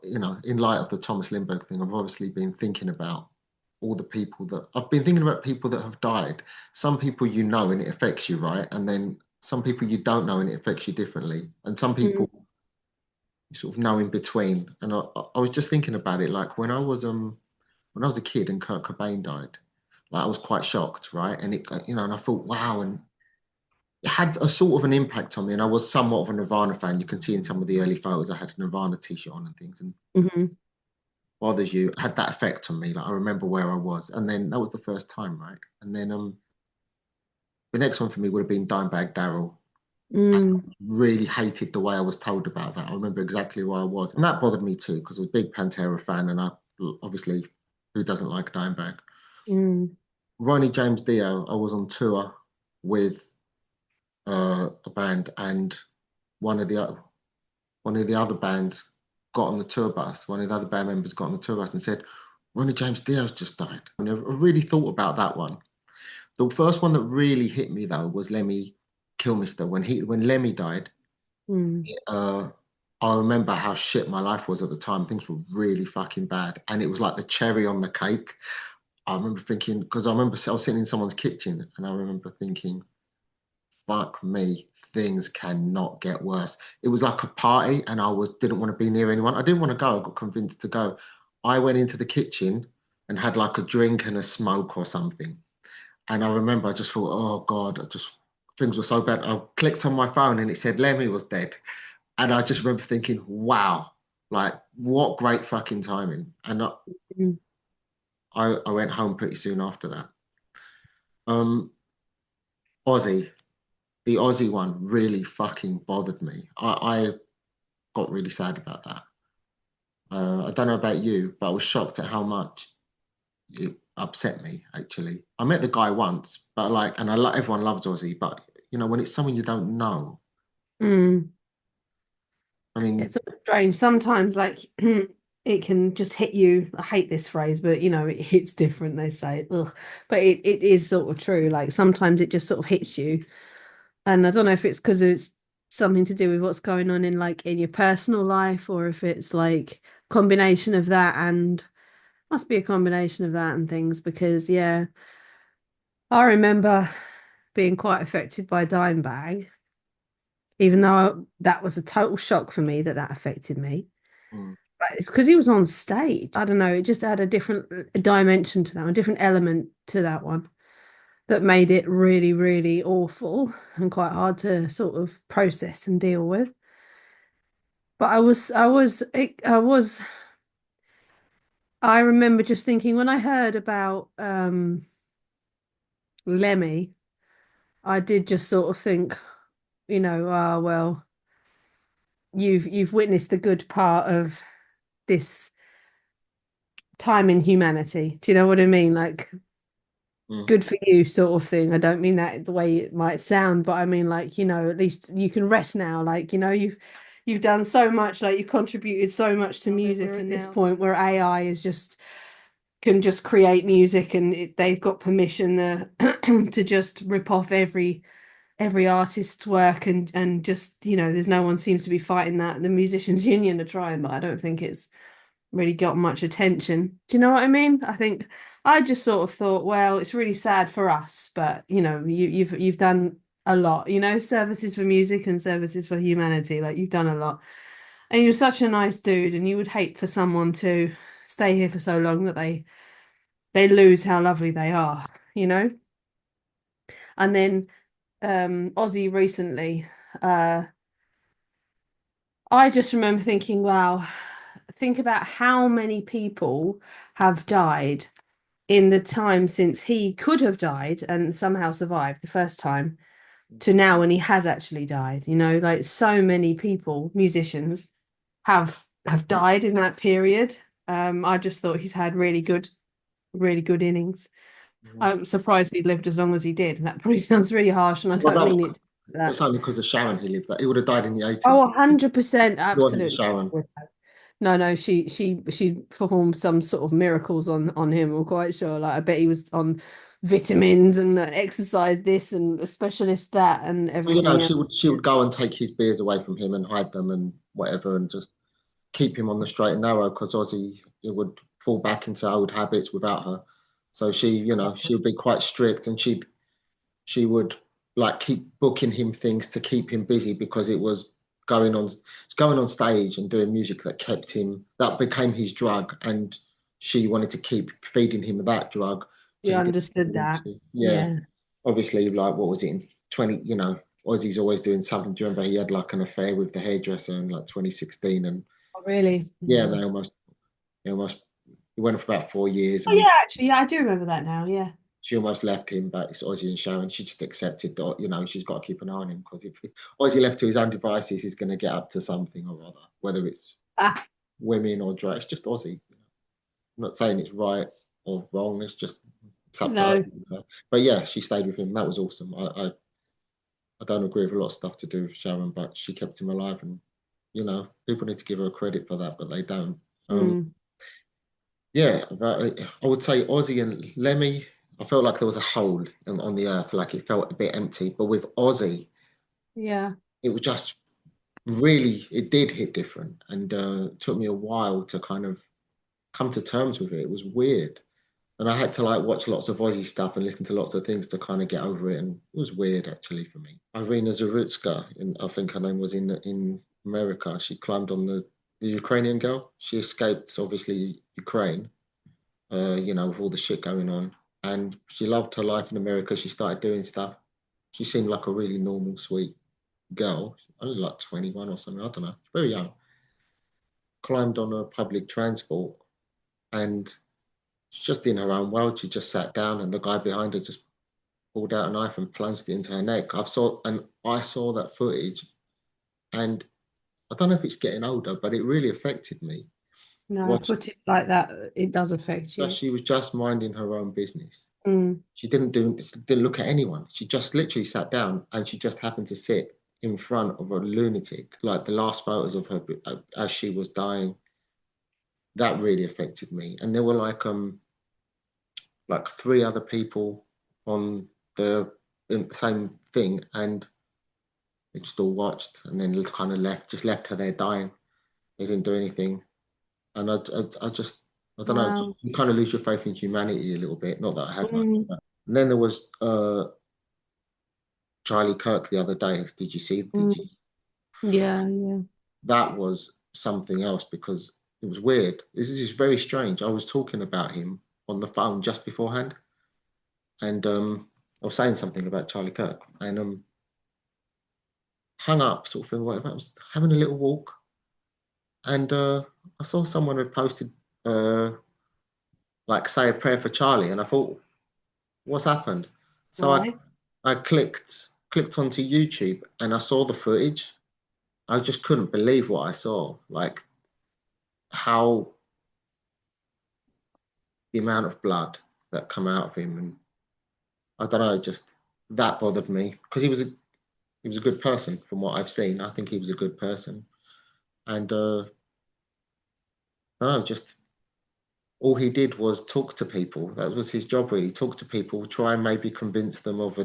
in light of the Thomas Lindberg thing, I've obviously been thinking about all the people that I've been thinking about people that have died. Some people and it affects you, right? And then some people you don't know and it affects you differently. And some Mm. people you sort of know in between. And I was just thinking about it, like when I was a kid and Kurt Cobain died, like I was quite shocked, right? And and I thought, wow, and it had a sort of an impact on me. And I was somewhat of a Nirvana fan. You can see in some of the early photos I had a Nirvana t-shirt on and things. And Hmm. bothers you had that effect on me. Like I remember where I was, and then that was the first time, right? And then the next one for me would have been Dimebag Daryl. Mm. Really hated the way I was told about that. I remember exactly where I was, and that bothered me too because I was a big Pantera fan, and I obviously who doesn't like Dimebag. Mm. Ronnie James Dio, I was on tour with a band, and one of the one of the other bands got on the tour bus. One of the other band members got on the tour bus and said, Ronnie James Dio's just died. And I really thought about that one. The first one that really hit me though was Lemmy Kilmister. When Lemmy died, Mm. uh, I remember how shit my life was at the time. Things were really fucking bad. And it was like the cherry on the cake. I remember thinking, because I was sitting in someone's kitchen and I remember thinking, fuck me, things cannot get worse. It was like a party, and didn't want to be near anyone. I didn't want to go. I got convinced to go. I went into the kitchen and had like a drink and a smoke or something. And I remember I just thought, oh God, things were so bad. I clicked on my phone and it said Lemmy was dead. And I just remember thinking, wow, like what great fucking timing. And Mm. I went home pretty soon after that. Um, Ozzy, the Aussie one really fucking bothered me. I got really sad about that. I don't know about you, but I was shocked at how much it upset me. Actually, I met the guy once, but everyone loves Ozzy, but when it's someone you don't know, Mm. I mean, It's sort of strange. Sometimes, like, it can just hit you. I hate this phrase, but it hits different, they say. Ugh. But it is sort of true. Like, sometimes it just sort of hits you. And I don't know if it's because it's something to do with what's going on in your personal life, or if it's like combination of that and must be a combination of that and things, because yeah, I remember being quite affected by Dimebag, even though that was a total shock for me that affected me. mm, But it's because he was on stage. I don't know, it just had a different dimension to that one, a different element to that one that made it really, really awful and quite hard to sort of process and deal with. But I remember just thinking when I heard about Lemmy, I did just sort of think, ah, well, you've witnessed the good part of this time in humanity. Do you know what I mean? Like, mm, good for you sort of thing. I don't mean that the way it might sound, but I mean, like, at least you can rest now. Like, you've done so much, like you contributed so much to music at this point where AI is just can just create music, and they've got permission to just rip off every artist's work, and just there's no one seems to be fighting that. The musicians union are trying, but I don't think it's really got much attention. Do you know what I mean? I think I just sort of thought, well, it's really sad for us, but you've done a lot, services for music and services for humanity. Like, you've done a lot. And you're such a nice dude, and you would hate for someone to stay here for so long that they lose how lovely they are, you know? And then Ozzy recently, uh I just remember thinking, wow, think about how many people have died in the time since he could have died and somehow survived the first time to now when he has actually died. Like, so many people, musicians, have died in that period. I just thought he's had really good innings. mm. I'm surprised he lived as long as he did. That probably sounds really harsh, and I Well, don't mean it that. that's only because of Sharon he lived that. He would have died in the Oh, 80s. 100%, It wasn't absolutely. Sharon. No, no, she performed some sort of miracles on him. I'm quite sure. Like, I bet he was on vitamins and exercise this and a specialist that and Well, everything else. she would go and take his beers away from him and hide them and whatever, and just keep him on the straight and narrow because Ozzy it would fall back into old habits without her. So she, she would be quite strict, and she would like keep booking him things to keep him busy because it was going on stage and doing music that kept him that became his drug, and she wanted to keep feeding him that drug so You he could understood that. yeah, Yeah. obviously, like what was it in 20, Ozzy's always doing something. Do you remember he had like an affair with the hairdresser in like 2016, and Oh, really? yeah, Mm. they almost he went for about 4 years, Oh, and then yeah, actually, yeah, I do remember that now. Yeah. she almost left him, but it's Ozzy and Sharon. She just accepted that, she's got to keep an eye on him because if Ozzy left to his own devices, he's going to get up to something or other, whether it's Ah, women or drugs. It's just Ozzy. I'm not saying it's right or wrong. It's just subtitle. no. So. But yeah, she stayed with him. That was awesome. I don't agree with a lot of stuff to do with Sharon, but she kept him alive, and people need to give her credit for that, but they don't. Um, Mm. yeah, but I would say Ozzy and Lemmy. I felt like there was a hole on the earth, like it felt a bit empty. But with Ozzy, Yeah. it was just really, it did hit different, and it took me a while to kind of come to terms with it. It was weird, and I had to like watch lots of Ozzy stuff and listen to lots of things to kind of get over it, and it was weird actually for me. Iryna Zarutska, I think her name was in America. She climbed on the Ukrainian girl. She escaped obviously Ukraine, with all the shit going on, and she loved her life in America. She started doing stuff. She seemed like a really normal, sweet girl, only like 21 or something. I don't know, very young. Climbed on a public transport, and she's just in her own world. She just sat down, and the guy behind her just pulled out a knife and plunged it into her neck. I saw that footage, and I don't know if it's getting older, but it really affected me. No, Watching footage like that, it does affect that you. she was just minding her own business. Mm. She didn't look at anyone. She just literally sat down, and she just happened to sit in front of a lunatic. Like the last photos of her as she was dying, that really affected me. And there were like three other people on the same thing, and they just all watched and then kind of left her there dying. They didn't do anything, and I just, I don't know. Wow. You kind of lose your faith in humanity a little bit. Not that I had much. Mm. But. And then there was Charlie Kirk the other day. Did you see? Did Mm. you? Yeah, yeah. That was something else because it was weird. This is just very strange. I was talking about him on the phone just beforehand, and I was saying something about Charlie Kirk, and hung up, sort of thing, whatever. I was having a little walk, and I saw someone had posted, uh, like, say a prayer for Charlie, and I thought, what's happened? So Why? I clicked onto YouTube, and I saw the footage. I just couldn't believe what I saw, like how the amount of blood that come out of him, and I don't know, just that bothered me because he was a good person from what I've seen. I think he was a good person, and I don't know, just all he did was talk to people. That was his job, really. Talk to people, try and maybe convince them of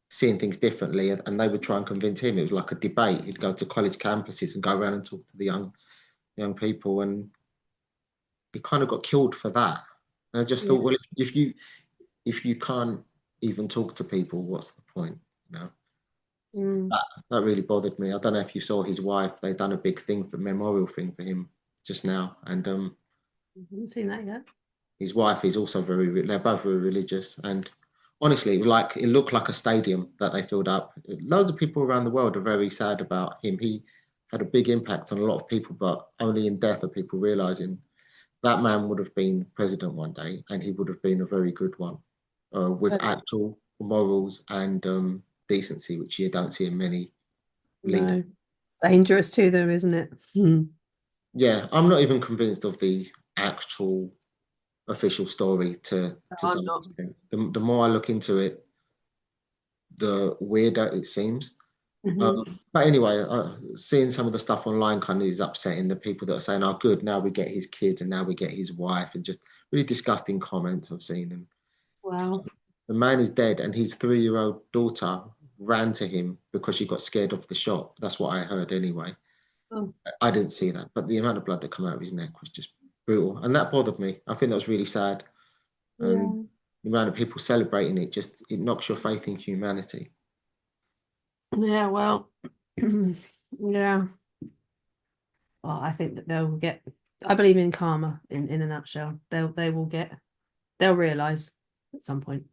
seeing things differently, and they would try and convince him. It was like a debate. He'd go to college campuses and go around and talk to the young people, and he kind of got killed for that. And I just Yeah. thought, well, if you can't even talk to people, what's the point? You know, Mm. that really bothered me. I don't know if you saw his wife. They done a big thing for memorial thing for him just now, and I haven't seen that yet. his wife is also they're both very religious. And honestly, like it looked like a stadium that they filled up. Loads of people around the world are very sad about him. He had a big impact on a lot of people, but only in death are people realizing that man would have been president one day, and he would have been a very good one, with But actual morals and decency, which you don't see in many leaders. no, it's dangerous to them, isn't it? Mm. Yeah, I'm not even convinced of the actual official story No, to I'm some not. extent. The more I look into it, the weirder it seems. Um, Hmm. but anyway, seeing some of the stuff online kind of is upsetting. The people that are saying, "Oh, good, now we get his kids and now we get his wife," and just really disgusting comments I've seen. And Wow. the man is dead, and his 3-year-old daughter ran to him because she got scared of the shot. That's what I heard anyway. Oh, I didn't see that, but the amount of blood that came out of his neck was just brutal, and that bothered me. I think that was really sad, and yeah. the amount of people celebrating it just it knocks your faith in humanity. Yeah, well, yeah. Well, I think that they'll get. I believe in karma. In a nutshell, they will get. They'll realize at some point.